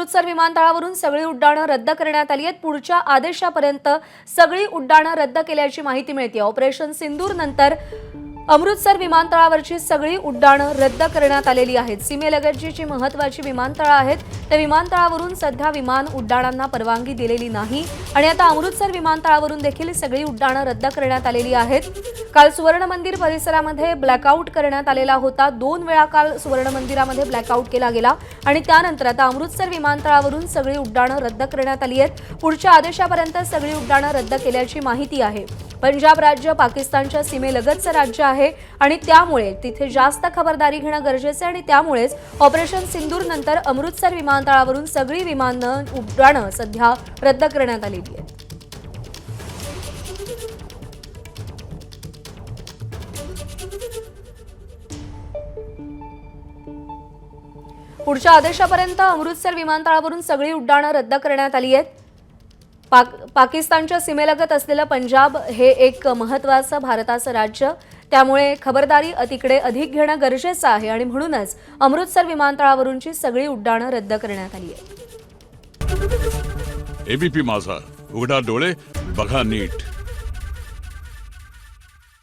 अमृतसर विमानतळावरून सगळी उड्डाणं रद्द करण्यात आली आहेत। पुढच्या आदेशापर्यंत सगळी उड्डाणं रद्द केल्याची माहिती मिळते। ऑपरेशन सिंदूर नंतर अमृतसर विमानतळावरची सगळी उड्डाणं रद्द करण्यात आलेली आहेत। सीमेलगतची जी महत्त्वाची विमानतळं आहेत त्या विमानतळावरून सध्या विमान उड्डाणांना परवानगी दिलेली नाही आणि आता अमृतसर विमानतळावरून देखील सगळी उड्डाणं रद्द करण्यात आलेली आहेत। काल सुवर्ण मंदिर परिसरामध्ये ब्लॅकआउट करण्यात आलेला होता। 2 वेळा काल सुवर्ण मंदिरामध्ये ब्लॅकआउट केला गेला आणि त्यानंतर आता अमृतसर विमानतळावरून सगळी उड्डाणं रद्द करण्यात आली आहेत। पुढच्या आदेशापर्यंत सगळी उड्डाणं रद्द केल्याची माहिती आहे। पंजाब राज्य पाकिस्तानच्या सीमेलगतचं राज्य आहे आणि त्यामुळे तिथे जास्त खबरदारी घेणं गरजेचं आहे आणि त्यामुळेच ऑपरेशन सिंदूर नंतर अमृतसर विमानतळावरून सगळी विमानं उड्डाणं सध्या रद्द करण्यात आलेली आहेत। पुढच्या आदेशापर्यंत अमृतसर विमानतळावरून सगळी उड्डाणं रद्द करण्यात आली आहेत। पाकिस्तानच्या सीमेलगत असलेलं पंजाब हे एक महत्त्वाचं भारताचं राज्य, त्यामुळे खबरदारी तिकडे अधिक घेणं गरजेचं आहे आणि म्हणूनच अमृतसर विमानतळावरूनची सगळी उड्डाणं रद्द करण्यात आली आहेत। एबीपी माझा, उघडा डोळे बघा नीट।